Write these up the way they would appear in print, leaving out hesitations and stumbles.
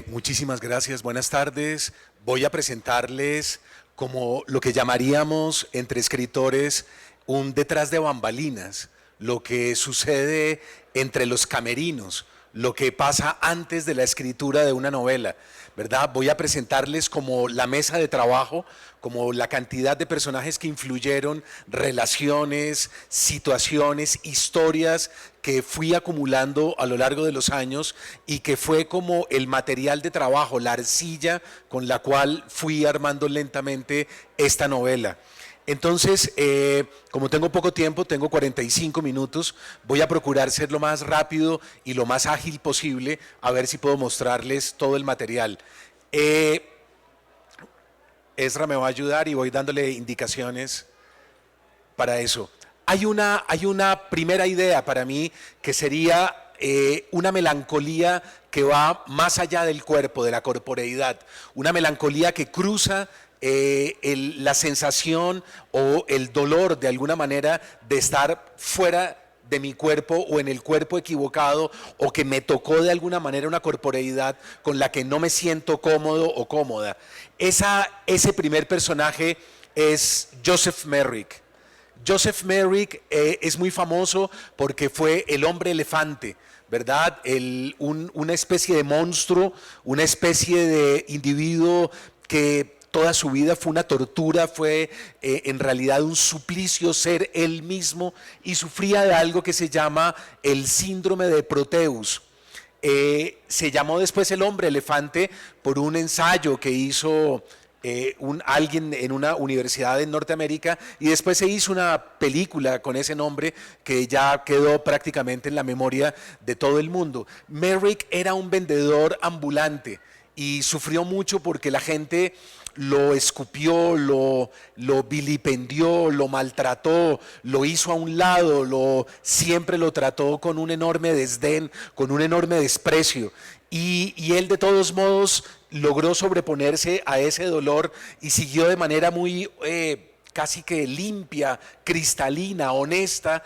Muchísimas gracias, buenas tardes. Voy a presentarles como lo que llamaríamos entre escritores un detrás de bambalinas, lo que sucede entre los camerinos, lo que pasa antes de la escritura de una novela, ¿verdad? Voy a presentarles como la mesa de trabajo, como la cantidad de personajes que influyeron, relaciones, situaciones, historias que fui acumulando a lo largo de los años y que fue como el material de trabajo, la arcilla con la cual fui armando lentamente esta novela. Entonces, como tengo poco tiempo, tengo 45 minutos, voy a procurar ser lo más rápido y lo más ágil posible, a ver si puedo mostrarles todo el material. Ezra me va a ayudar y voy dándole indicaciones para eso. Hay una primera idea para mí que sería una melancolía que va más allá del cuerpo, de la corporeidad, una melancolía que cruza la sensación o el dolor de alguna manera de estar fuera de mi cuerpo o en el cuerpo equivocado o que me tocó de alguna manera una corporeidad con la que no me siento cómodo o cómoda. Ese primer personaje es Joseph Merrick. Joseph Merrick es muy famoso porque fue el hombre elefante, ¿verdad? Una especie de monstruo, una especie de individuo que toda su vida fue una tortura, fue en realidad un suplicio ser él mismo y sufría de algo que se llama el síndrome de Proteus. Se llamó después el hombre elefante por un ensayo que hizo alguien en una universidad en Norteamérica y después se hizo una película con ese nombre que ya quedó prácticamente en la memoria de todo el mundo. Merrick era un vendedor ambulante y sufrió mucho porque la gente lo escupió, lo vilipendió, lo maltrató, lo hizo a un lado, siempre lo trató con un enorme desdén, con un enorme desprecio. Y él de todos modos logró sobreponerse a ese dolor y siguió de manera muy casi que limpia, cristalina, honesta,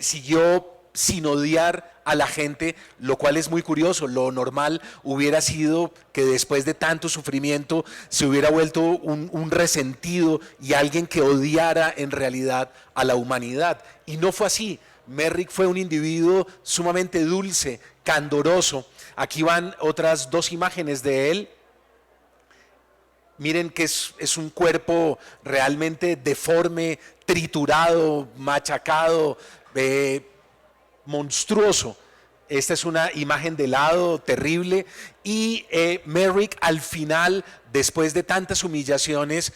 siguió sin odiar a la gente, lo cual es muy curioso. Lo normal hubiera sido que después de tanto sufrimiento se hubiera vuelto un resentido y alguien que odiara en realidad a la humanidad. Y no fue así. Merrick fue un individuo sumamente dulce, candoroso. Aquí van otras dos imágenes de él. Miren que es un cuerpo realmente deforme, triturado, machacado, monstruoso. Esta es una imagen de lado terrible y Merrick al final, después de tantas humillaciones,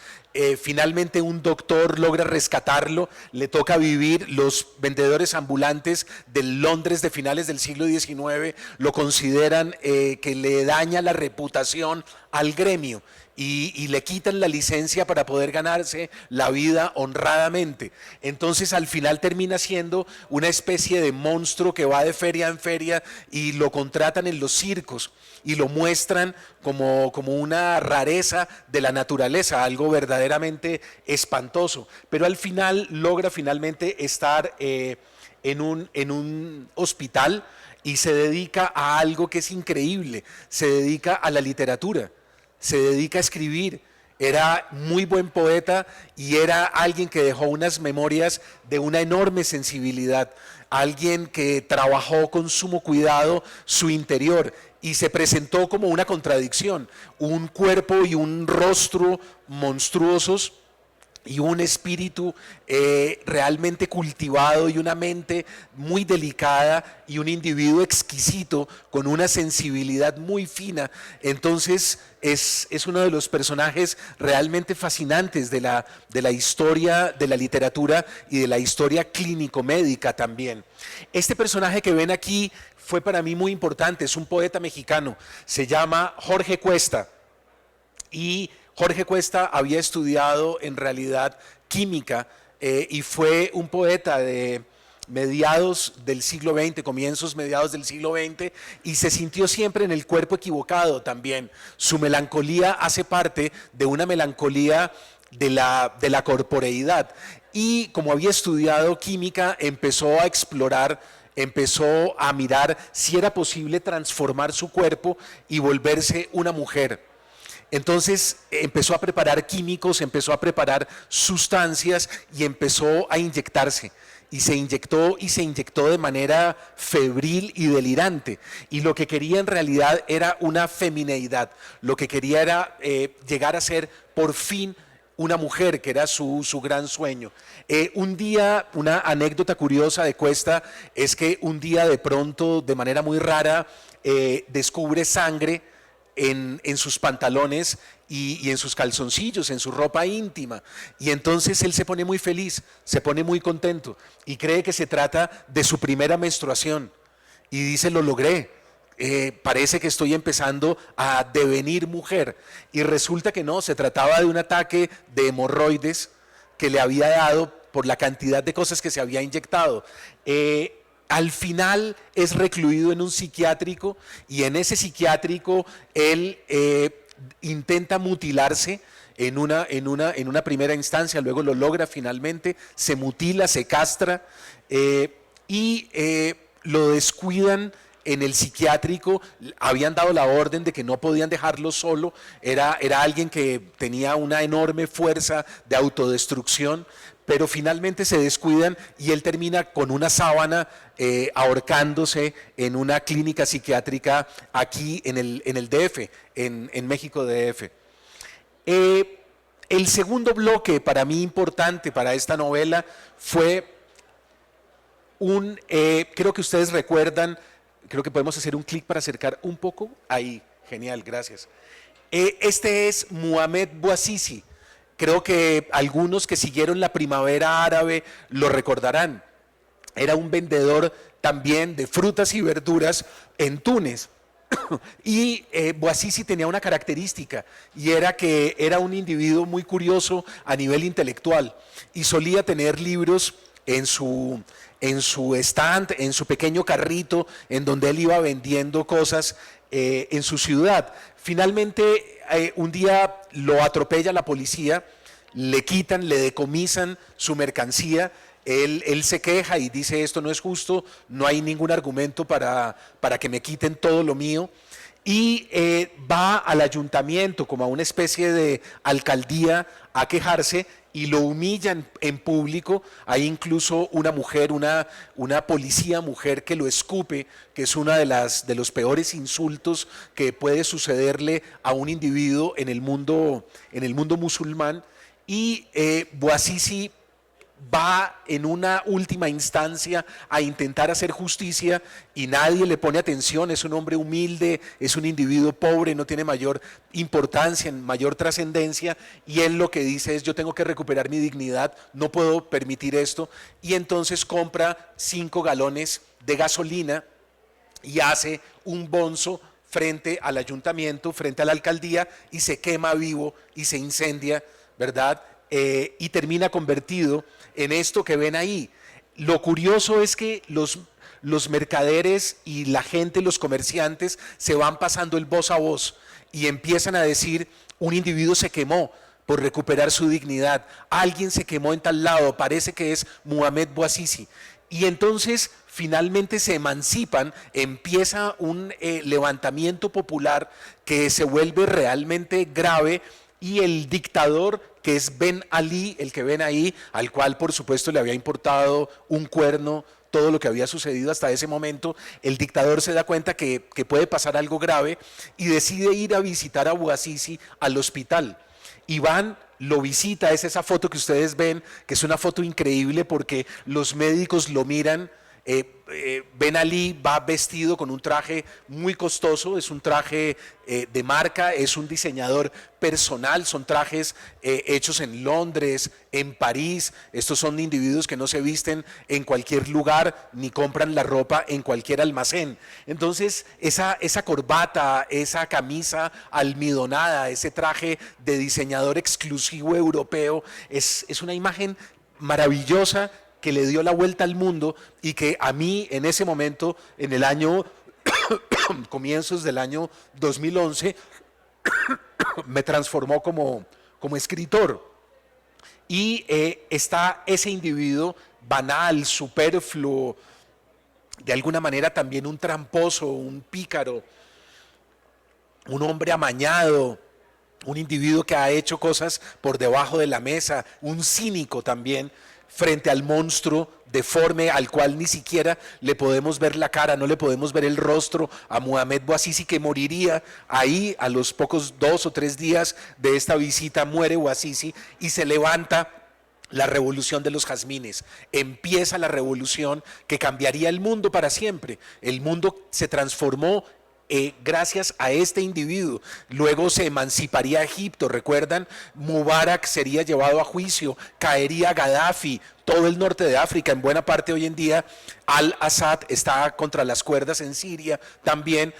finalmente un doctor logra rescatarlo, le toca vivir. Los vendedores ambulantes del Londres de finales del siglo XIX lo consideran que le daña la reputación al gremio y le quitan la licencia para poder ganarse la vida honradamente. Entonces al final termina siendo una especie de monstruo que va de feria en feria y lo contratan en los circos y lo muestran como una rareza de la naturaleza, algo verdaderamente espantoso. Pero al final logra finalmente estar en un hospital y se dedica a algo que es increíble, se dedica a la literatura, se dedica a escribir. Era muy buen poeta y era alguien que dejó unas memorias de una enorme sensibilidad, alguien que trabajó con sumo cuidado su interior y se presentó como una contradicción, un cuerpo y un rostro monstruosos y un espíritu realmente cultivado y una mente muy delicada y un individuo exquisito con una sensibilidad muy fina. Entonces es uno de los personajes realmente fascinantes de la historia de la literatura y de la historia clínico-médica también. Este personaje que ven aquí fue para mí muy importante, es un poeta mexicano, se llama Jorge Cuesta y Jorge Cuesta había estudiado en realidad química y fue un poeta de mediados del siglo XX, comienzos mediados del siglo XX, y se sintió siempre en el cuerpo equivocado también. Su melancolía hace parte de una melancolía de la corporeidad y como había estudiado química empezó a explorar empezó a mirar si era posible transformar su cuerpo y volverse una mujer. Entonces empezó a preparar químicos, empezó a preparar sustancias y empezó a inyectarse. Y se inyectó de manera febril y delirante. Y lo que quería en realidad era una femineidad. Lo que quería era llegar a ser por fin una mujer, que era su gran sueño. Un día, una anécdota curiosa de Cuesta es que un día de pronto, de manera muy rara, descubre sangre en sus pantalones y en sus calzoncillos, en su ropa íntima. Y entonces él se pone muy feliz, se pone muy contento y cree que se trata de su primera menstruación. Y dice, lo logré. Parece que estoy empezando a devenir mujer. Y resulta que no, se trataba de un ataque de hemorroides que le había dado por la cantidad de cosas que se había inyectado. Al final es recluido en un psiquiátrico y en ese psiquiátrico él intenta mutilarse en una primera instancia, luego lo logra finalmente, se mutila, se castra y lo descuidan en el psiquiátrico. Habían dado la orden de que no podían dejarlo solo, era alguien que tenía una enorme fuerza de autodestrucción, pero finalmente se descuidan y él termina con una sábana ahorcándose en una clínica psiquiátrica aquí en el DF, en México DF. El segundo bloque para mí importante para esta novela fue creo que ustedes recuerdan, creo que podemos hacer un clic para acercar un poco, ahí, genial, gracias. Este es Mohamed Bouazizi. Creo que algunos que siguieron la primavera árabe lo recordarán. Era un vendedor también de frutas y verduras en Túnez. Y Bouazizi tenía una característica y era que era un individuo muy curioso a nivel intelectual y solía tener libros en su stand, en su pequeño carrito, en donde él iba vendiendo cosas en su ciudad. Finalmente, un día lo atropella la policía, le quitan, le decomisan su mercancía. Él se queja y dice, esto no es justo, no hay ningún argumento para que me quiten todo lo mío. Y va al ayuntamiento, como a una especie de alcaldía, a quejarse y lo humillan en público. Hay incluso una mujer, una policía mujer que lo escupe, que es una de los peores insultos que puede sucederle a un individuo en el mundo musulmán. Y Bouazizi va en una última instancia a intentar hacer justicia y nadie le pone atención. Es un hombre humilde, es un individuo pobre, no tiene mayor importancia, mayor trascendencia, y él lo que dice es, yo tengo que recuperar mi dignidad, no puedo permitir esto, y entonces compra 5 galones de gasolina y hace un bonzo frente al ayuntamiento, frente a la alcaldía, y se quema vivo y se incendia, ¿verdad? Y termina convertido en esto que ven ahí. Lo curioso es que los mercaderes y la gente, los comerciantes, se van pasando el voz a voz y empiezan a decir, un individuo se quemó por recuperar su dignidad, alguien se quemó en tal lado, parece que es Mohamed Bouazizi. Y entonces finalmente se emancipan, empieza un levantamiento popular que se vuelve realmente grave, y el dictador, que es Ben Ali, el que ven ahí, al cual por supuesto le había importado un cuerno todo lo que había sucedido hasta ese momento, el dictador se da cuenta que puede pasar algo grave y decide ir a visitar a Bouazizi al hospital. Y van, lo visita, es esa foto que ustedes ven, que es una foto increíble porque los médicos lo miran. Ben Ali va vestido con un traje muy costoso, es un traje de marca, es un diseñador personal, son trajes hechos en Londres, en París. Estos son individuos que no se visten en cualquier lugar ni compran la ropa en cualquier almacén. Entonces esa corbata, esa camisa almidonada, ese traje de diseñador exclusivo europeo es una imagen maravillosa que le dio la vuelta al mundo y que a mí en ese momento, en el año, comienzos del año 2011, me transformó como escritor. Y está ese individuo banal, superfluo, de alguna manera también un tramposo, un pícaro, un hombre amañado, un individuo que ha hecho cosas por debajo de la mesa, un cínico también frente al monstruo deforme al cual ni siquiera le podemos ver la cara, no le podemos ver el rostro a Mohamed Bouazizi, que moriría ahí a los pocos 2 o 3 días de esta visita. Muere Bouazizi y se levanta la revolución de los jazmines. Empieza la revolución que cambiaría el mundo para siempre. El mundo se transformó gracias a este individuo. Luego se emanciparía Egipto, recuerdan, Mubarak sería llevado a juicio, caería Gaddafi, todo el norte de África, en buena parte hoy en día Al-Assad está contra las cuerdas en Siria, también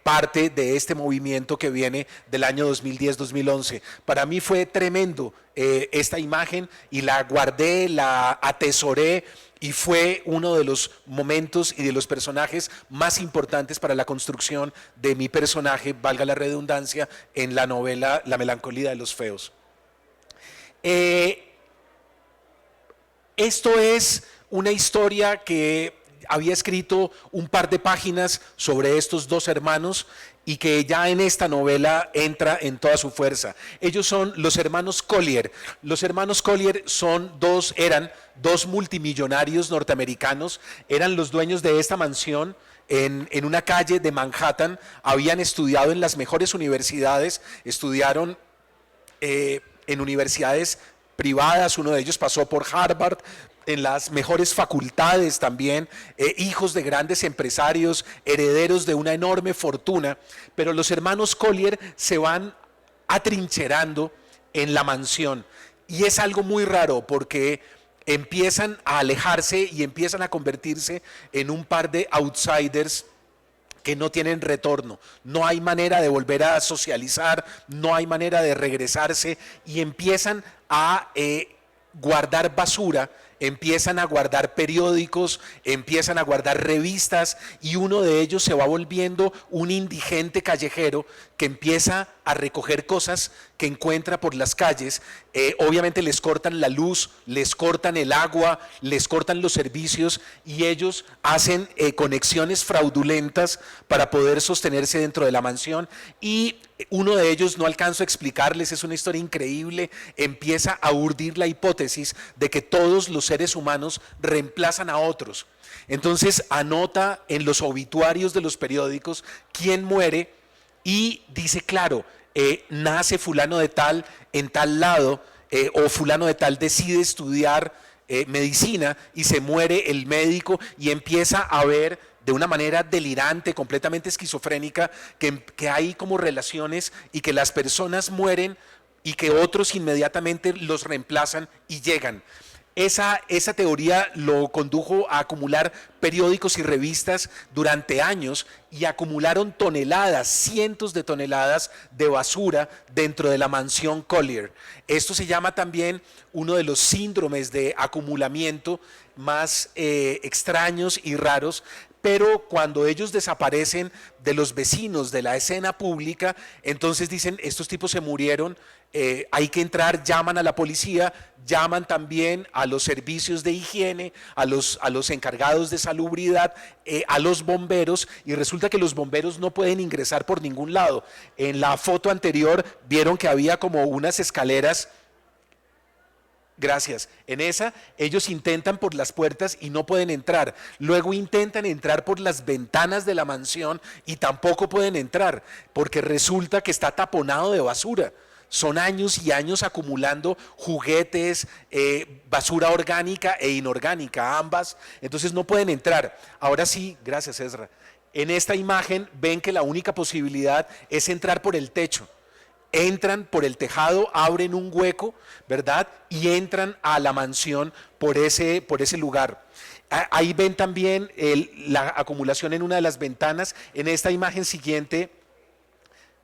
parte de este movimiento que viene del año 2010-2011. Para mí fue tremendo esta imagen y la guardé, la atesoré, y fue uno de los momentos y de los personajes más importantes para la construcción de mi personaje, valga la redundancia, en la novela La melancolía de los feos. Esto es una historia que había escrito un par de páginas sobre estos dos hermanos y que ya en esta novela entra en toda su fuerza. Ellos son los hermanos Collier. Los hermanos Collier eran dos multimillonarios norteamericanos, eran los dueños de esta mansión en una calle de Manhattan, habían estudiado en las mejores universidades, estudiaron en universidades privadas, uno de ellos pasó por Harvard, en las mejores facultades también, hijos de grandes empresarios, herederos de una enorme fortuna, pero los hermanos Collier se van atrincherando en la mansión y es algo muy raro porque empiezan a alejarse y empiezan a convertirse en un par de outsiders que no tienen retorno, no hay manera de volver a socializar, no hay manera de regresarse y empiezan a guardar basura, empiezan a guardar periódicos, empiezan a guardar revistas y uno de ellos se va volviendo un indigente callejero que empieza a recoger cosas que encuentra por las calles. Obviamente les cortan la luz, les cortan el agua, les cortan los servicios y ellos hacen conexiones fraudulentas para poder sostenerse dentro de la mansión y uno de ellos, no alcanzo a explicarles, es una historia increíble, empieza a urdir la hipótesis de que todos los seres humanos reemplazan a otros. Entonces anota en los obituarios de los periódicos quién muere y dice, claro, nace fulano de tal en tal lado o fulano de tal decide estudiar medicina y se muere el médico y empieza a ver de una manera delirante, completamente esquizofrénica, que hay como relaciones y que las personas mueren y que otros inmediatamente los reemplazan y llegan. Esa teoría lo condujo a acumular periódicos y revistas durante años y acumularon toneladas, cientos de toneladas de basura dentro de la mansión Collier. Esto se llama también uno de los síndromes de acumulamiento más extraños y raros, pero cuando ellos desaparecen de los vecinos, de la escena pública, entonces dicen, estos tipos se murieron, hay que entrar, llaman a la policía, llaman también a los servicios de higiene, a los encargados de salubridad, a los bomberos, y resulta que los bomberos no pueden ingresar por ningún lado. En la foto anterior vieron que había como unas escaleras. Gracias. En esa, ellos intentan por las puertas y no pueden entrar. Luego intentan entrar por las ventanas de la mansión y tampoco pueden entrar, porque resulta que está taponado de basura. Son años y años acumulando juguetes, basura orgánica e inorgánica, ambas. Entonces no pueden entrar. Ahora sí, gracias Ezra. En esta imagen ven que la única posibilidad es entrar por el techo. Entran por el tejado, abren un hueco, ¿verdad? Y entran a la mansión por ese lugar. Ahí ven también la acumulación en una de las ventanas. En esta imagen siguiente,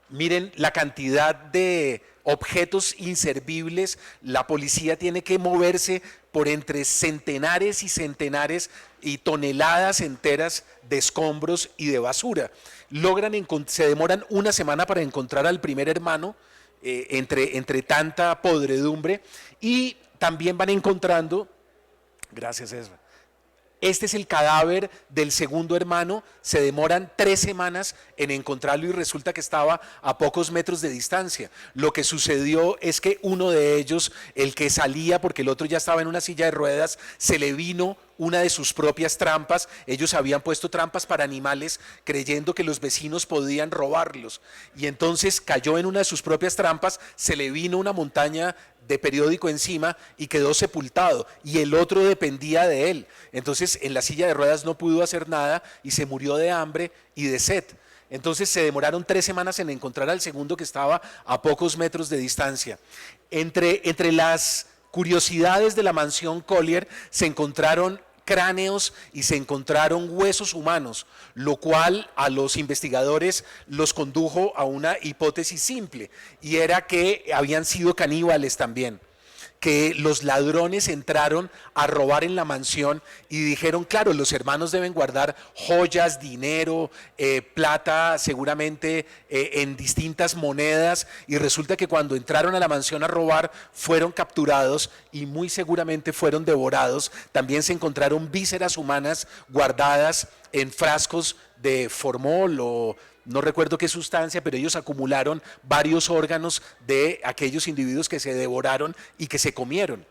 miren la cantidad de objetos inservibles. La policía tiene que moverse por entre centenares y centenares y toneladas enteras de escombros y de basura. Se demoran una semana para encontrar al primer hermano entre tanta podredumbre y también van encontrando, gracias Ezra, Este es el cadáver del segundo hermano, se demoran 3 semanas en encontrarlo y resulta que estaba a pocos metros de distancia. Lo que sucedió es que uno de ellos, el que salía porque el otro ya estaba en una silla de ruedas, se le vino una de sus propias trampas. Ellos habían puesto trampas para animales creyendo que los vecinos podían robarlos y entonces cayó en una de sus propias trampas, se le vino una montaña de periódico encima y quedó sepultado y el otro dependía de él. Entonces en la silla de ruedas no pudo hacer nada y se murió de hambre y de sed. Entonces se demoraron 3 semanas en encontrar al segundo que estaba a pocos metros de distancia. Entre las curiosidades de la mansión Collier se encontraron cráneos y se encontraron huesos humanos, lo cual a los investigadores los condujo a una hipótesis simple, y era que habían sido caníbales también, que los ladrones entraron a robar en la mansión y dijeron, claro, los hermanos deben guardar joyas, dinero, plata, seguramente en distintas monedas, y resulta que cuando entraron a la mansión a robar fueron capturados y muy seguramente fueron devorados. También se encontraron vísceras humanas guardadas en frascos de formol o no recuerdo qué sustancia, pero ellos acumularon varios órganos de aquellos individuos que se devoraron y que se comieron.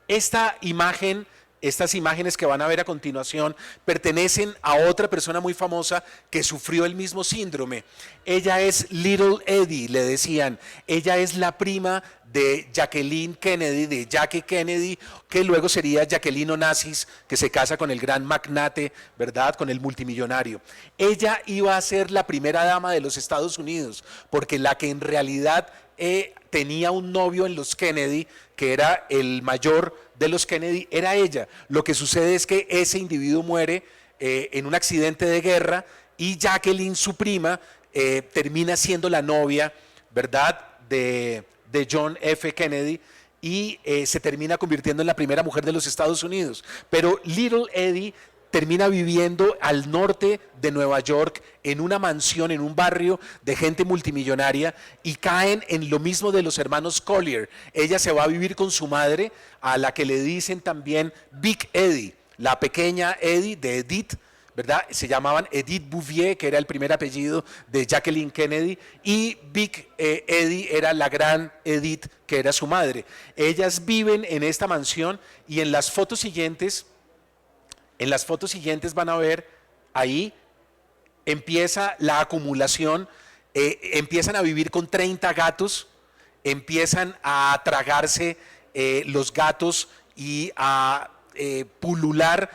Esta imagen, estas imágenes que van a ver a continuación pertenecen a otra persona muy famosa que sufrió el mismo síndrome. Ella es Little Eddie, le decían. Ella es la prima de Jacqueline Kennedy, de Jackie Kennedy, que luego sería Jacqueline Onassis, que se casa con el gran magnate, ¿verdad?, con el multimillonario. Ella iba a ser la primera dama de los Estados Unidos, porque la que en realidad tenía un novio en los Kennedy, que era el mayor de los Kennedy, era ella. Lo que sucede es que ese individuo muere en un accidente de guerra y Jacqueline, su prima, termina siendo la novia, ¿verdad?, de John F. Kennedy, y se termina convirtiendo en la primera mujer de los Estados Unidos. Pero Little Eddie termina viviendo al norte de Nueva York en una mansión, en un barrio de gente multimillonaria, y caen en lo mismo de los hermanos Collier. Ella se va a vivir con su madre, a la que le dicen también Big Eddie, la pequeña Eddie de Edith, ¿verdad? Se llamaban Edith Bouvier, que era el primer apellido de Jacqueline Kennedy, y Big Eddie era la gran Edith, que era su madre. Ellas viven en esta mansión y en las fotos siguientes van a ver ahí empieza la acumulación, empiezan a vivir con 30 gatos, empiezan a tragarse los gatos y a pulular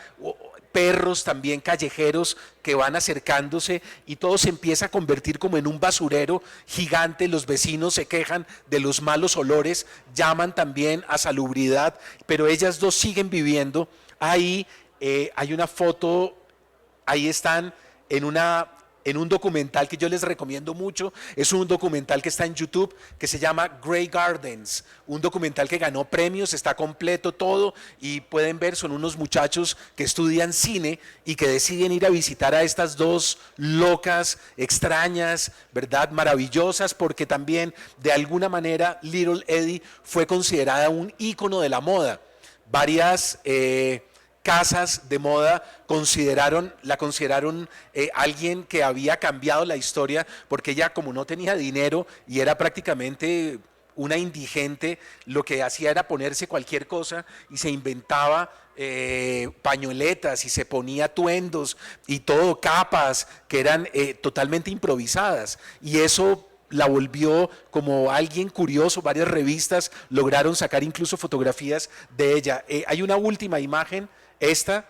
perros también callejeros que van acercándose, y todo se empieza a convertir como en un basurero gigante. Los vecinos se quejan de los malos olores, llaman también a salubridad, pero ellas dos siguen viviendo ahí. Hay una foto, ahí están en un documental que yo les recomiendo mucho. Es un documental que está en YouTube que se llama Grey Gardens, un documental que ganó premios, está completo todo, y pueden ver, son unos muchachos que estudian cine y que deciden ir a visitar a estas dos locas, extrañas, ¿verdad?, maravillosas, porque también de alguna manera Little Eddie fue considerada un ícono de la moda. Varias casas de moda la consideraron alguien que había cambiado la historia, porque ella, como no tenía dinero y era prácticamente una indigente, lo que hacía era ponerse cualquier cosa y se inventaba pañoletas y se ponía atuendos y todo, capas que eran totalmente improvisadas, y eso la volvió como alguien curioso. Varias revistas lograron sacar incluso fotografías de ella. Hay una última imagen, esta,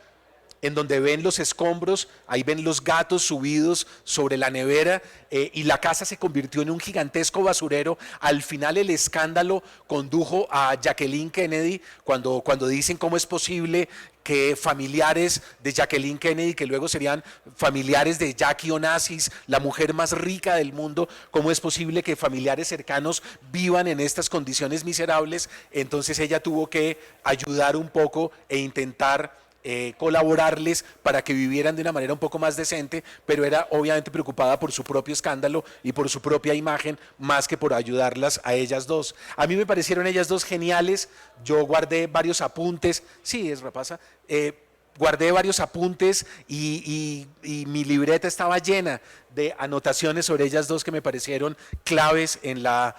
en donde ven los escombros, ahí ven los gatos subidos sobre la nevera, y la casa se convirtió en un gigantesco basurero. Al final el escándalo condujo a Jacqueline Kennedy, cuando dicen cómo es posible que familiares de Jacqueline Kennedy, que luego serían familiares de Jackie Onassis, la mujer más rica del mundo, cómo es posible que familiares cercanos vivan en estas condiciones miserables. Entonces ella tuvo que ayudar un poco e intentar colaborarles para que vivieran de una manera un poco más decente, pero era obviamente preocupada por su propio escándalo y por su propia imagen, más que por ayudarlas a ellas dos. A mí me parecieron ellas dos geniales, yo guardé varios apuntes, sí, es rapasa, guardé varios apuntes y mi libreta estaba llena de anotaciones sobre ellas dos que me parecieron claves en la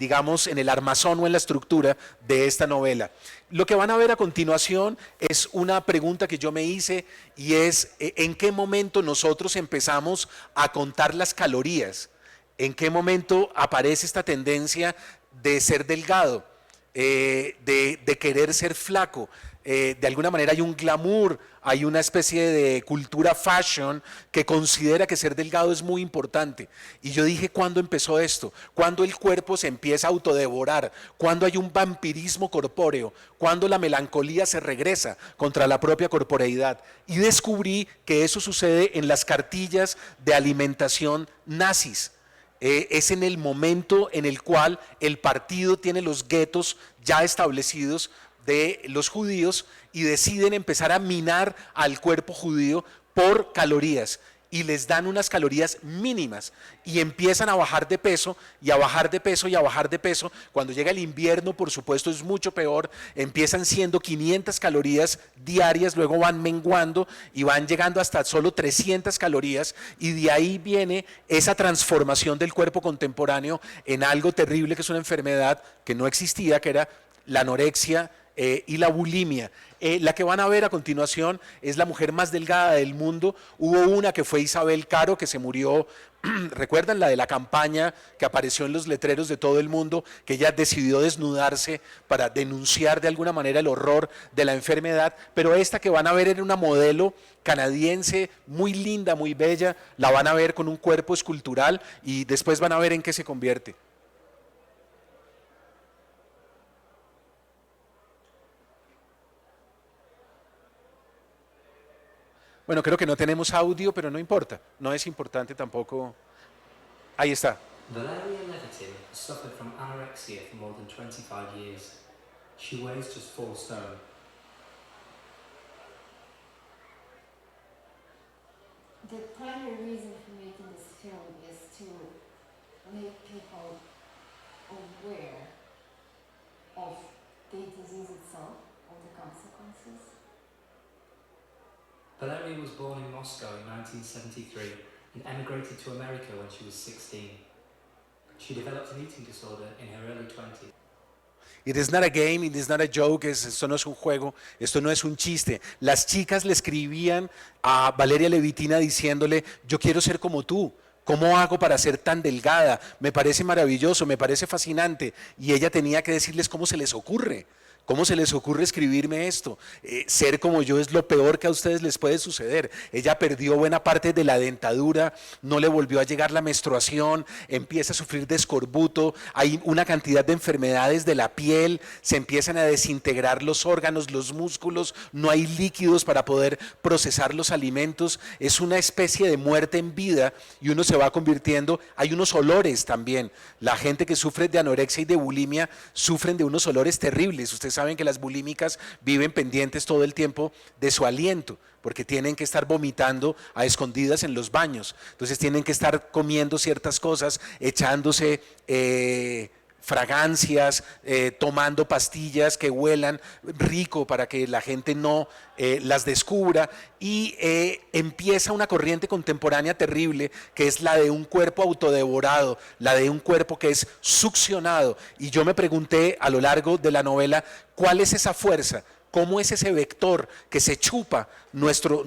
digamos, en el armazón o en la estructura de esta novela. Lo que van a ver a continuación es una pregunta que yo me hice y es ¿en qué momento nosotros empezamos a contar las calorías? ¿En qué momento aparece esta tendencia de ser delgado, de querer ser flaco? De alguna manera hay un glamour, hay una especie de cultura fashion que considera que ser delgado es muy importante. Y yo dije, ¿cuándo empezó esto? ¿Cuándo el cuerpo se empieza a autodevorar? ¿Cuándo hay un vampirismo corpóreo? ¿Cuándo la melancolía se regresa contra la propia corporeidad? Y descubrí que eso sucede en las cartillas de alimentación nazis. Es en el momento en el cual el partido tiene los guetos ya establecidos de los judíos y deciden empezar a minar al cuerpo judío por calorías y les dan unas calorías mínimas y empiezan a bajar de peso y a bajar de peso y a bajar de peso. Cuando llega el invierno, por supuesto, es mucho peor, empiezan siendo 500 calorías diarias, luego van menguando y van llegando hasta solo 300 calorías y de ahí viene esa transformación del cuerpo contemporáneo en algo terrible que es una enfermedad que no existía, que era la anorexia y la bulimia. La que van a ver a continuación es la mujer más delgada del mundo. Hubo una que fue Isabel Caro, que se murió, ¿recuerdan? La de la campaña que apareció en los letreros de todo el mundo, que ella decidió desnudarse para denunciar de alguna manera el horror de la enfermedad. Pero esta que van a ver era una modelo canadiense muy linda, muy bella. La van a ver con un cuerpo escultural y después van a ver en qué se convierte. Bueno, creo que no tenemos audio, pero no importa. No es importante tampoco. Ahí está. Valeria Levitin has suffered from anorexia for more than 25 years. She weighs just 4 stone. The primary reason for making this film is to make people aware of the disease itself, of the consequences. Valeria was born in Moscow in 1973 and emigrated to America when she was 16. She developed an eating disorder in her early 20s. It is not a game, it is not a joke, esto no es un juego, esto no es un chiste. Las chicas le escribían a Valeria Levitina diciéndole, yo quiero ser como tú. ¿Cómo hago para ser tan delgada? Me parece maravilloso, me parece fascinante. Y ella tenía que decirles cómo se les ocurre. ¿Cómo se les ocurre escribirme esto? Ser como yo es lo peor que a ustedes les puede suceder. Ella perdió buena parte de la dentadura, no le volvió a llegar la menstruación, empieza a sufrir de escorbuto, hay una cantidad de enfermedades de la piel, se empiezan a desintegrar los órganos, los músculos, no hay líquidos para poder procesar los alimentos, es una especie de muerte en vida y uno se va convirtiendo, hay unos olores también. La gente que sufre de anorexia y de bulimia sufren de unos olores terribles. Ustedes saben que las bulímicas viven pendientes todo el tiempo de su aliento, porque tienen que estar vomitando a escondidas en los baños. Entonces tienen que estar comiendo ciertas cosas, echándose fragancias, tomando pastillas que huelan rico para que la gente no las descubra y empieza una corriente contemporánea terrible que es la de un cuerpo autodevorado, la de un cuerpo que es succionado. Y yo me pregunté a lo largo de la novela, ¿cuál es esa fuerza? ¿Cómo es ese vector que se chupa nuestro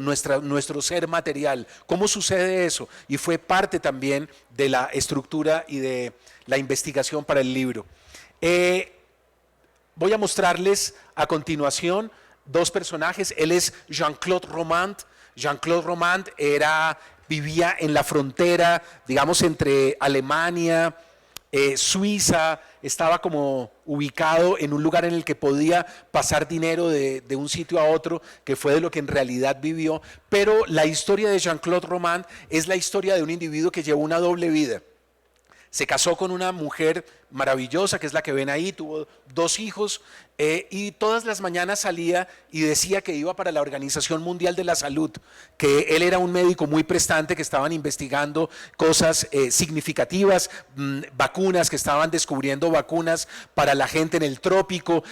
ser material? ¿Cómo sucede eso? Y fue parte también de la estructura y de la investigación para el libro. Voy a mostrarles a continuación dos personajes. Él es Jean-Claude Romand. Jean-Claude Romand vivía en la frontera, digamos, entre Alemania, Suiza, estaba como ubicado en un lugar en el que podía pasar dinero de un sitio a otro, que fue de lo que en realidad vivió. Pero la historia de Jean-Claude Romand es la historia de un individuo que llevó una doble vida. Se casó con una mujer maravillosa, que es la que ven ahí, tuvo 2 hijos, y todas las mañanas salía y decía que iba para la Organización Mundial de la Salud, que él era un médico muy prestante, que estaban investigando cosas significativas, vacunas, que estaban descubriendo vacunas para la gente en el trópico,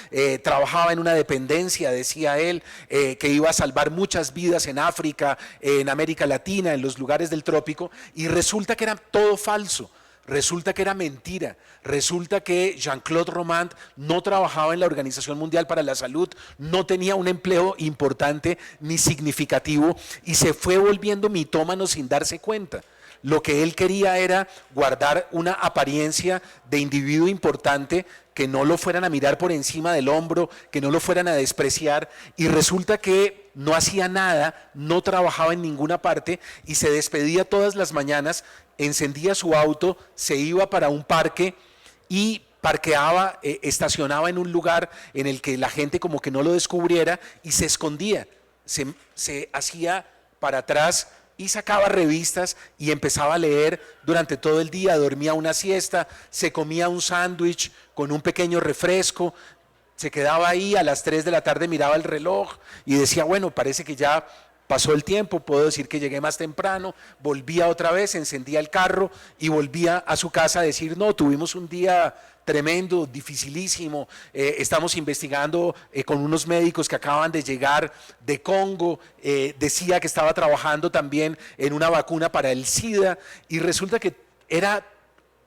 trabajaba en una dependencia, decía él, que iba a salvar muchas vidas en África, en América Latina, en los lugares del trópico, y resulta que era todo falso. Resulta que era mentira, resulta que Jean-Claude Romand no trabajaba en la Organización Mundial para la Salud, no tenía un empleo importante ni significativo y se fue volviendo mitómano sin darse cuenta. Lo que él quería era guardar una apariencia de individuo importante, que no lo fueran a mirar por encima del hombro, que no lo fueran a despreciar, y resulta que no hacía nada, no trabajaba en ninguna parte y se despedía todas las mañanas, encendía su auto, se iba para un parque y parqueaba, estacionaba en un lugar en el que la gente como que no lo descubriera y se escondía, se hacía para atrás y sacaba revistas y empezaba a leer durante todo el día, dormía una siesta, se comía un sándwich con un pequeño refresco, se quedaba ahí, a las 3 de la tarde miraba el reloj y decía, bueno, parece que ya pasó el tiempo, puedo decir que llegué más temprano, volvía otra vez, encendía el carro y volvía a su casa a decir, no, tuvimos un día tremendo, dificilísimo, estamos investigando con unos médicos que acaban de llegar de Congo, decía que estaba trabajando también en una vacuna para el SIDA y resulta que era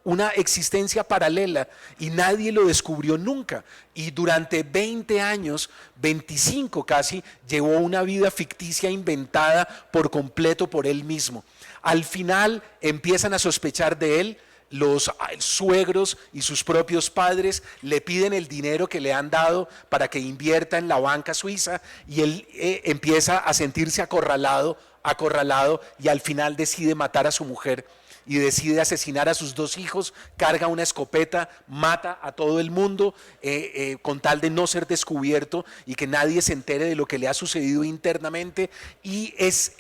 una existencia paralela y nadie lo descubrió nunca. Y durante 20 años, 25 casi, llevó una vida ficticia inventada por completo por él mismo. Al final empiezan a sospechar de él. Los suegros y sus propios padres le piden el dinero que le han dado para que invierta en la banca suiza y él empieza a sentirse acorralado y al final decide matar a su mujer y decide asesinar a sus 2 hijos, carga una escopeta, mata a todo el mundo con tal de no ser descubierto y que nadie se entere de lo que le ha sucedido internamente y es...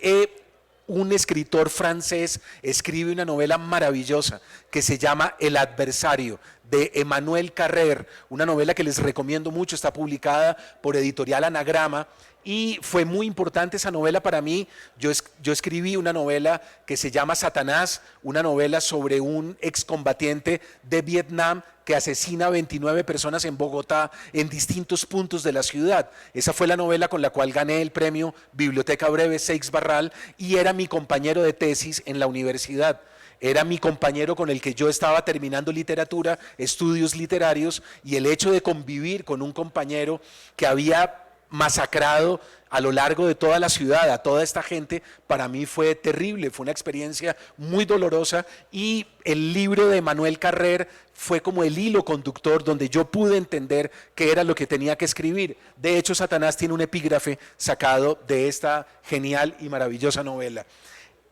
un escritor francés escribe una novela maravillosa que se llama El adversario, de Emmanuel Carrère, una novela que les recomiendo mucho, está publicada por Editorial Anagrama y fue muy importante esa novela para mí. Yo escribí una novela que se llama Satanás, una novela sobre un excombatiente de Vietnam que asesina a 29 personas en Bogotá en distintos puntos de la ciudad. Esa fue la novela con la cual gané el premio Biblioteca Breve Seix Barral y era mi compañero de tesis en la universidad. Era mi compañero con el que yo estaba terminando literatura, estudios literarios, y el hecho de convivir con un compañero que había masacrado a lo largo de toda la ciudad a toda esta gente, para mí fue terrible, fue una experiencia muy dolorosa y el libro de Emmanuel Carrère fue como el hilo conductor donde yo pude entender qué era lo que tenía que escribir. De hecho, Satanás tiene un epígrafe sacado de esta genial y maravillosa novela.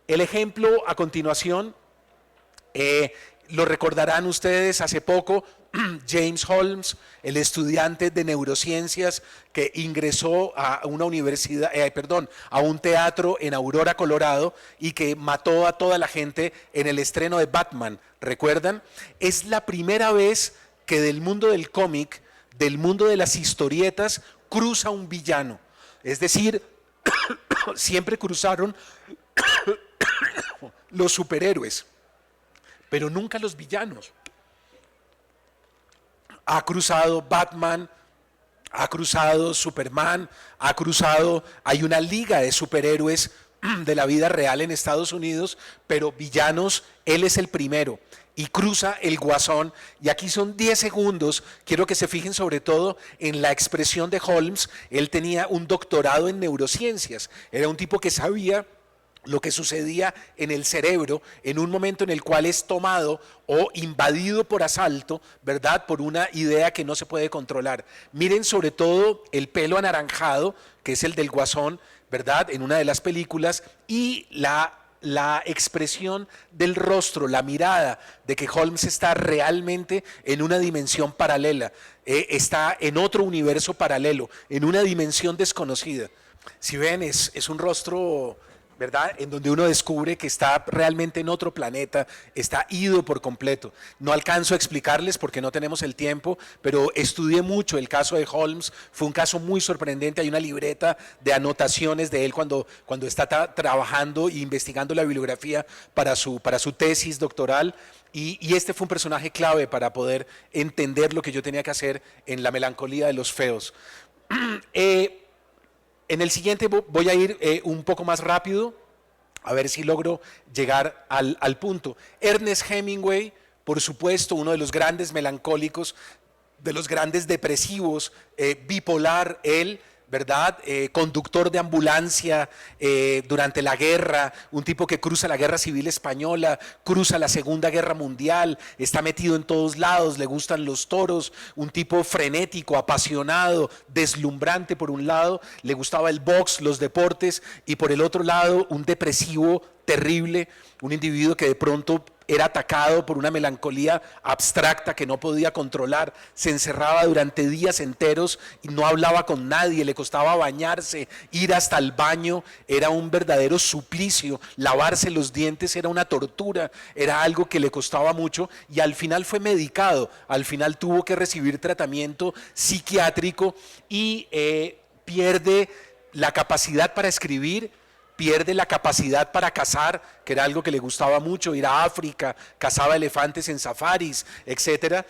El ejemplo a continuación, lo recordarán ustedes, hace poco James Holmes, el estudiante de neurociencias que ingresó a una universidad, a un teatro en Aurora, Colorado, y que mató a toda la gente en el estreno de Batman, ¿recuerdan? Es la primera vez que del mundo del cómic, del mundo de las historietas, cruza un villano. Es decir, siempre cruzaron los superhéroes, pero nunca los villanos. Ha cruzado Batman, ha cruzado Superman, hay una liga de superhéroes de la vida real en Estados Unidos, pero villanos, él es el primero. Y cruza el Guasón, y aquí son 10 segundos, quiero que se fijen sobre todo en la expresión de Holmes. Él tenía un doctorado en neurociencias, era un tipo que sabía lo que sucedía en el cerebro en un momento en el cual es tomado o invadido por asalto, ¿verdad? Por una idea que no se puede controlar. Miren sobre todo el pelo anaranjado, que es el del Guasón, ¿verdad? En una de las películas, y la expresión del rostro, la mirada de que Holmes está realmente en una dimensión paralela, está en otro universo paralelo, en una dimensión desconocida. Si ven, es un rostro ¿verdad? En donde uno descubre que está realmente en otro planeta, está ido por completo. No alcanzo a explicarles porque no tenemos el tiempo, pero estudié mucho el caso de Holmes, fue un caso muy sorprendente, hay una libreta de anotaciones de él cuando está trabajando e investigando la bibliografía para su tesis doctoral, y este fue un personaje clave para poder entender lo que yo tenía que hacer en La melancolía de los feos. En el siguiente voy a ir un poco más rápido, a ver si logro llegar al punto. Ernest Hemingway, por supuesto, uno de los grandes melancólicos, de los grandes depresivos, bipolar, él, ¿verdad? Conductor de ambulancia durante la guerra, un tipo que cruza la guerra civil española, cruza la Segunda Guerra Mundial, está metido en todos lados, le gustan los toros, un tipo frenético, apasionado, deslumbrante por un lado, le gustaba el box, los deportes, y por el otro lado un depresivo terrible, un individuo que de pronto era atacado por una melancolía abstracta que no podía controlar, se encerraba durante días enteros y no hablaba con nadie, le costaba bañarse, ir hasta el baño era un verdadero suplicio, lavarse los dientes era una tortura, era algo que le costaba mucho, y al final fue medicado, al final tuvo que recibir tratamiento psiquiátrico y pierde la capacidad para escribir, pierde la capacidad para cazar, que era algo que le gustaba mucho, ir a África, cazaba elefantes en safaris, etcétera,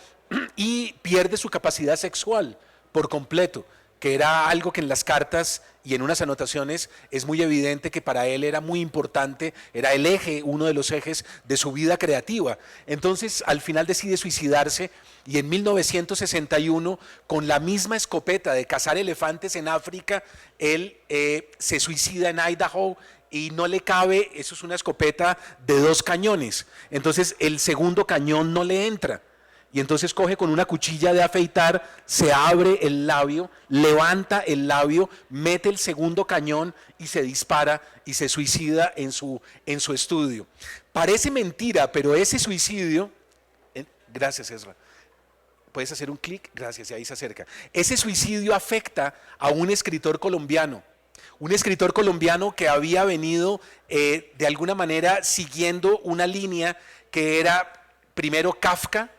y pierde su capacidad sexual por completo, que era algo que en las cartas y en unas anotaciones es muy evidente que para él era muy importante, era el eje, uno de los ejes de su vida creativa. Entonces al final decide suicidarse, y en 1961, con la misma escopeta de cazar elefantes en África, él se suicida en Idaho, y no le cabe, eso es una escopeta de 2 cañones, entonces el segundo cañón no le entra. Y entonces coge con una cuchilla de afeitar, se abre el labio, levanta el labio, mete el segundo cañón y se dispara y se suicida en su estudio. Parece mentira, pero ese suicidio, gracias Ezra, puedes hacer un clic, gracias, y ahí se acerca. Ese suicidio afecta a un escritor colombiano que había venido de alguna manera siguiendo una línea que era primero Kafka,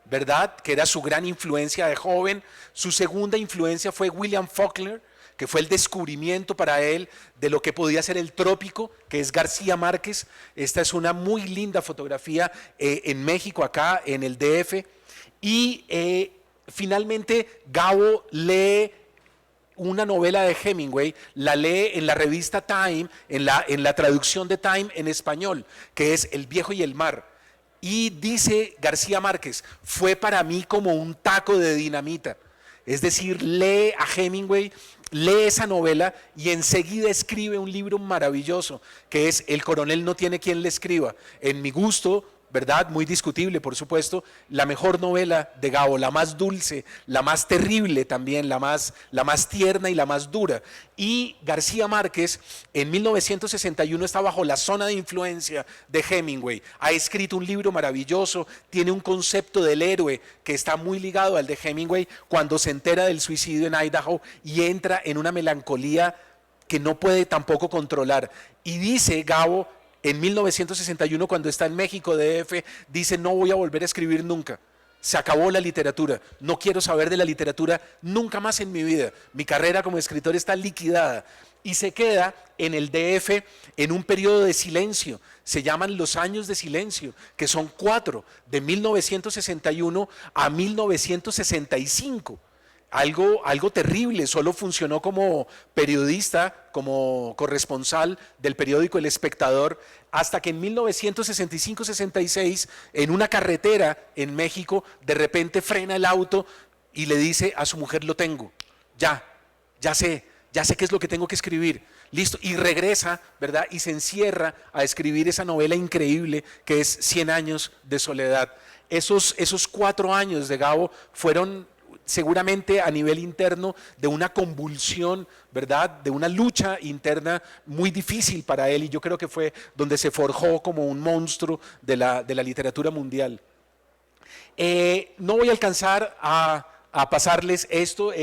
¿verdad? Que era su gran influencia de joven. Su segunda influencia fue William Faulkner, que fue el descubrimiento para él de lo que podía ser el trópico, que es García Márquez. Esta es una muy linda fotografía en México, acá en el DF. Y finalmente Gabo lee una novela de Hemingway, la lee en la revista Time, en la traducción de Time en español, que es El viejo y el mar. Y dice García Márquez, fue para mí como un taco de dinamita. Es decir, lee a Hemingway, lee esa novela y enseguida escribe un libro maravilloso, que es El coronel no tiene quien le escriba. En mi gusto, ¿verdad? Muy discutible, por supuesto, la mejor novela de Gabo, la más dulce, la más terrible también, la más tierna y la más dura. Y García Márquez en 1961 está bajo la zona de influencia de Hemingway, ha escrito un libro maravilloso, tiene un concepto del héroe que está muy ligado al de Hemingway cuando se entera del suicidio en Idaho y entra en una melancolía que no puede tampoco controlar. Y dice Gabo, en 1961, cuando está en México DF, dice: no voy a volver a escribir nunca, se acabó la literatura, no quiero saber de la literatura nunca más en mi vida, mi carrera como escritor está liquidada. Y se queda en el DF en un periodo de silencio, se llaman los años de silencio, que son 4, de 1961 a 1965. Algo terrible, solo funcionó como periodista, como corresponsal del periódico El Espectador, hasta que en 1965-66, en una carretera en México, de repente frena el auto y le dice a su mujer: lo tengo, ya sé qué es lo que tengo que escribir, listo, y regresa, ¿verdad? Y se encierra a escribir esa novela increíble que es 100 años de soledad. Esos 4 años de Gabo fueron seguramente a nivel interno de una convulsión, ¿verdad? De una lucha interna muy difícil para él, y yo creo que fue donde se forjó como un monstruo de la literatura mundial. No voy a alcanzar a pasarles esto,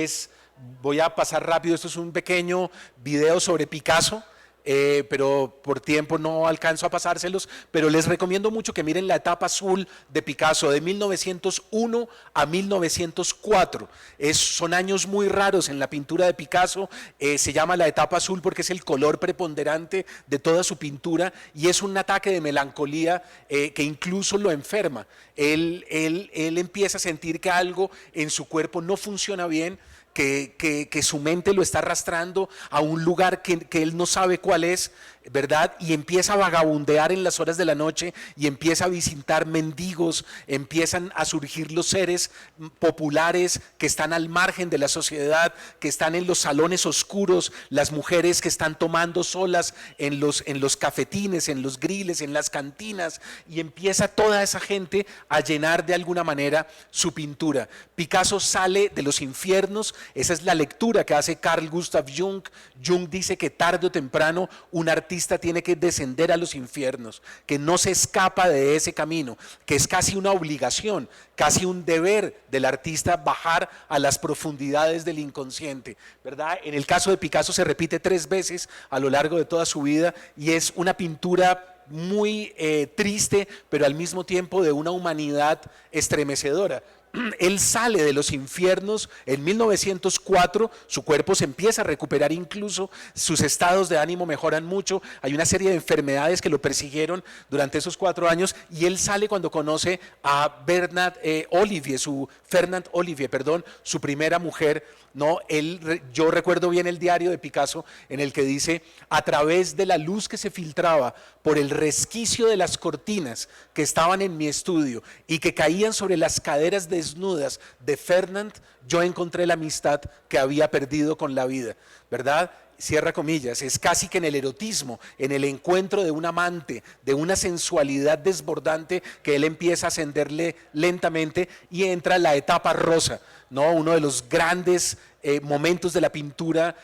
voy a pasar rápido, esto es un pequeño video sobre Picasso. pero por tiempo no alcanzo a pasárselos, pero les recomiendo mucho que miren la etapa azul de Picasso de 1901 a 1904. Son años muy raros en la pintura de Picasso, se llama la etapa azul porque es el color preponderante de toda su pintura y es un ataque de melancolía que incluso lo enferma. Él empieza a sentir que algo en su cuerpo no funciona bien, que su mente lo está arrastrando a un lugar que él no sabe cuál es, ¿verdad? Y empieza a vagabundear en las horas de la noche y empieza a visitar mendigos, empiezan a surgir los seres populares que están al margen de la sociedad, que están en los salones oscuros, las mujeres que están tomando solas en los cafetines, en los griles, en las cantinas, y empieza toda esa gente a llenar de alguna manera su pintura. Picasso sale de los infiernos, esa es la lectura que hace Carl Gustav Jung. Jung dice que tarde o temprano un artista tiene que descender a los infiernos, que no se escapa de ese camino, que es casi una obligación, casi un deber del artista bajar a las profundidades del inconsciente, ¿verdad? En el caso de Picasso se repite 3 veces a lo largo de toda su vida y es una pintura muy triste, pero al mismo tiempo de una humanidad estremecedora. Él sale de los infiernos en 1904, su cuerpo se empieza a recuperar, incluso sus estados de ánimo mejoran mucho, hay una serie de enfermedades que lo persiguieron durante esos 4 años y él sale cuando conoce a Fernand Olivier, su primera mujer, ¿no? Yo recuerdo bien el diario de Picasso en el que dice: a través de la luz que se filtraba por el resquicio de las cortinas que estaban en mi estudio y que caían sobre las caderas desnudas de Fernand, yo encontré la amistad que había perdido con la vida, ¿verdad? Cierra comillas, es casi que en el erotismo, en el encuentro de un amante, de una sensualidad desbordante que él empieza a ascenderle lentamente y entra la etapa rosa, ¿no? Uno de los grandes momentos de la pintura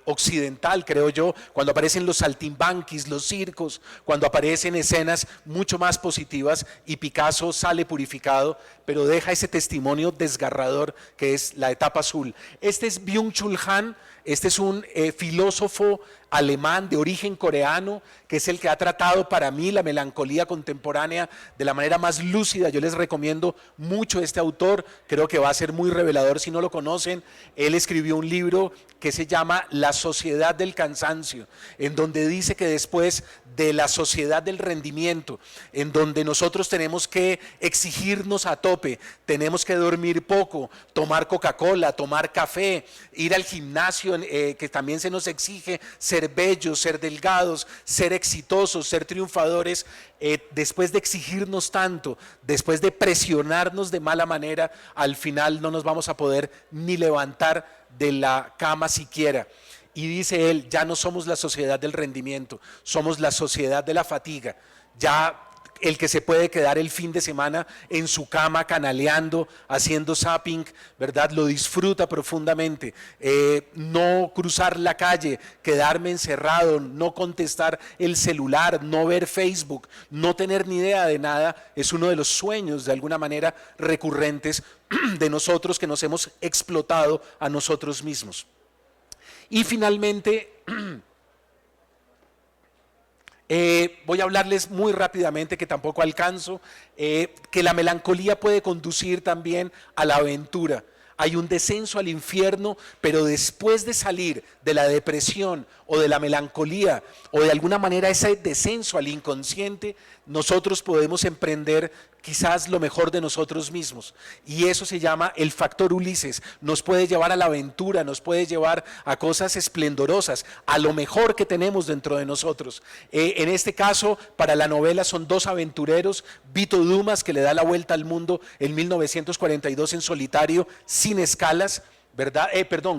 occidental, creo yo, cuando aparecen los saltimbanquis, los circos, cuando aparecen escenas mucho más positivas y Picasso sale purificado, pero deja ese testimonio desgarrador que es la etapa azul. Este es Byung-Chul Han. Este es un filósofo alemán de origen coreano, que es el que ha tratado para mí la melancolía contemporánea de la manera más lúcida. Yo les recomiendo mucho este autor, creo que va a ser muy revelador si no lo conocen. Él escribió un libro que se llama La sociedad del cansancio, en donde dice que después de la sociedad del rendimiento, en donde nosotros tenemos que exigirnos a tope, tenemos que dormir poco, tomar Coca-Cola, tomar café, ir al gimnasio, que también se nos exige ser bellos, ser delgados, ser exitosos, ser triunfadores, después de exigirnos tanto, después de presionarnos de mala manera, al final no nos vamos a poder ni levantar de la cama siquiera. Y dice él, ya no somos la sociedad del rendimiento, somos la sociedad de la fatiga. Ya el que se puede quedar el fin de semana en su cama canaleando, haciendo zapping, ¿verdad? Lo disfruta profundamente. No cruzar la calle, quedarme encerrado, no contestar el celular, no ver Facebook, no tener ni idea de nada, es uno de los sueños de alguna manera recurrentes de nosotros que nos hemos explotado a nosotros mismos. Y finalmente, voy a hablarles muy rápidamente, que tampoco alcanzo, que la melancolía puede conducir también a la aventura. Hay un descenso al infierno, pero después de salir de la depresión o de la melancolía o de alguna manera ese descenso al inconsciente, nosotros podemos emprender quizás lo mejor de nosotros mismos, y eso se llama el factor Ulises. Nos puede llevar a la aventura, nos puede llevar a cosas esplendorosas, a lo mejor que tenemos dentro de nosotros. En este caso, para la novela son 2 aventureros, Vito Dumas, que le da la vuelta al mundo en 1942 en solitario, sin escalas, ¿verdad?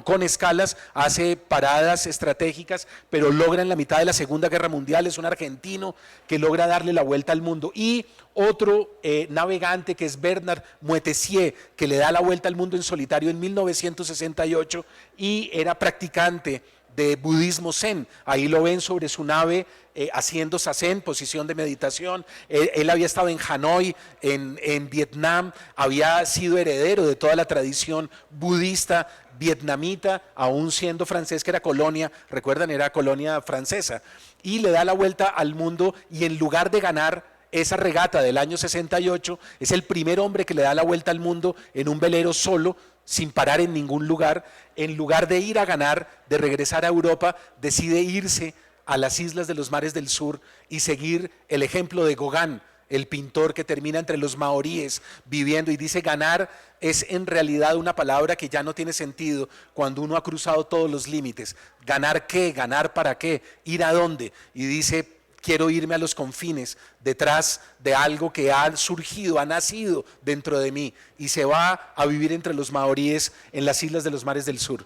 Con escalas, hace paradas estratégicas, pero logra en la mitad de la Segunda Guerra Mundial, es un argentino que logra darle la vuelta al mundo. Y otro navegante que es Bernard Moitessier, que le da la vuelta al mundo en solitario en 1968 y era practicante de budismo zen. Ahí lo ven sobre su nave haciendo zazen, posición de meditación. Él había estado en Hanoi, en Vietnam, había sido heredero de toda la tradición budista vietnamita, aún siendo francés, que era colonia, recuerdan, era colonia francesa, y le da la vuelta al mundo, y en lugar de ganar esa regata del año 68, es el primer hombre que le da la vuelta al mundo en un velero solo, sin parar en ningún lugar. En lugar de ir a ganar, de regresar a Europa, decide irse a las islas de los mares del sur y seguir el ejemplo de Gauguin, el pintor que termina entre los maoríes viviendo, y dice: ganar es en realidad una palabra que ya no tiene sentido cuando uno ha cruzado todos los límites. ¿Ganar qué? ¿Ganar para qué? ¿Ir a dónde? Y dice: quiero irme a los confines, detrás de algo que ha surgido, ha nacido dentro de mí, y se va a vivir entre los maoríes en las islas de los mares del sur.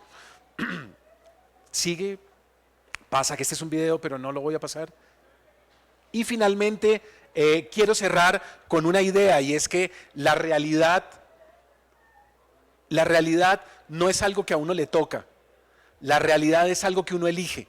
Sigue, pasa que este es un video, pero no lo voy a pasar. Y finalmente quiero cerrar con una idea, y es que la realidad no es algo que a uno le toca, la realidad es algo que uno elige.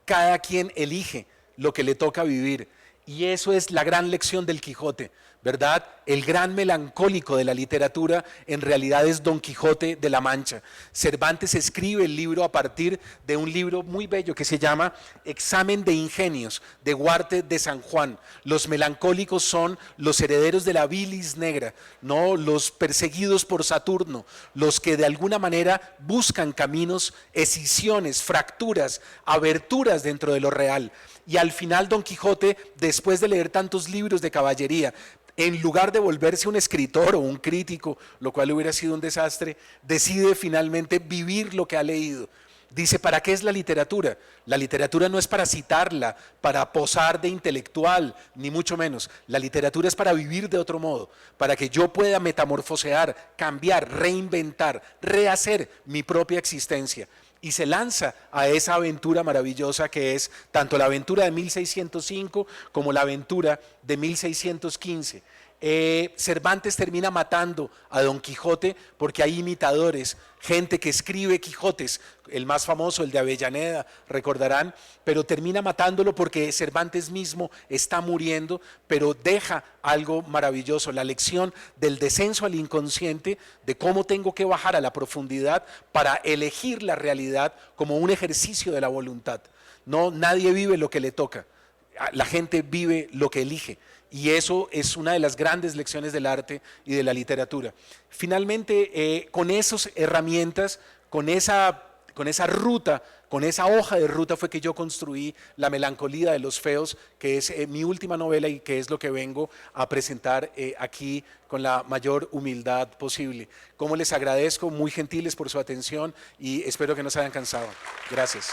Cada quien elige lo que le toca vivir, y eso es la gran lección del Quijote, ¿verdad? El gran melancólico de la literatura en realidad es Don Quijote de la Mancha. Cervantes escribe el libro a partir de un libro muy bello que se llama Examen de Ingenios, de Huarte de San Juan. Los melancólicos son los herederos de la bilis negra, no los perseguidos por Saturno, los que de alguna manera buscan caminos, escisiones, fracturas, aberturas dentro de lo real. Y al final Don Quijote, después de leer tantos libros de caballería, en lugar de volverse un escritor o un crítico, lo cual hubiera sido un desastre, decide finalmente vivir lo que ha leído. Dice: ¿para qué es la literatura? La literatura no es para citarla, para posar de intelectual, ni mucho menos. La literatura es para vivir de otro modo, para que yo pueda metamorfosear, cambiar, reinventar, rehacer mi propia existencia. Y se lanza a esa aventura maravillosa que es tanto la aventura de 1605 como la aventura de 1615. Cervantes termina matando a Don Quijote porque hay imitadores, gente que escribe Quijotes, el más famoso, el de Avellaneda, recordarán, pero termina matándolo porque Cervantes mismo está muriendo, pero deja algo maravilloso, la lección del descenso al inconsciente, de cómo tengo que bajar a la profundidad para elegir la realidad como un ejercicio de la voluntad. No, nadie vive lo que le toca, la gente vive lo que elige. Y eso es una de las grandes lecciones del arte y de la literatura. Finalmente, con esas herramientas, con esa ruta, con esa hoja de ruta fue que yo construí La melancolía de los feos, que es mi última novela y que es lo que vengo a presentar aquí con la mayor humildad posible. Como les agradezco, muy gentiles por su atención, y espero que no se hayan cansado. Gracias.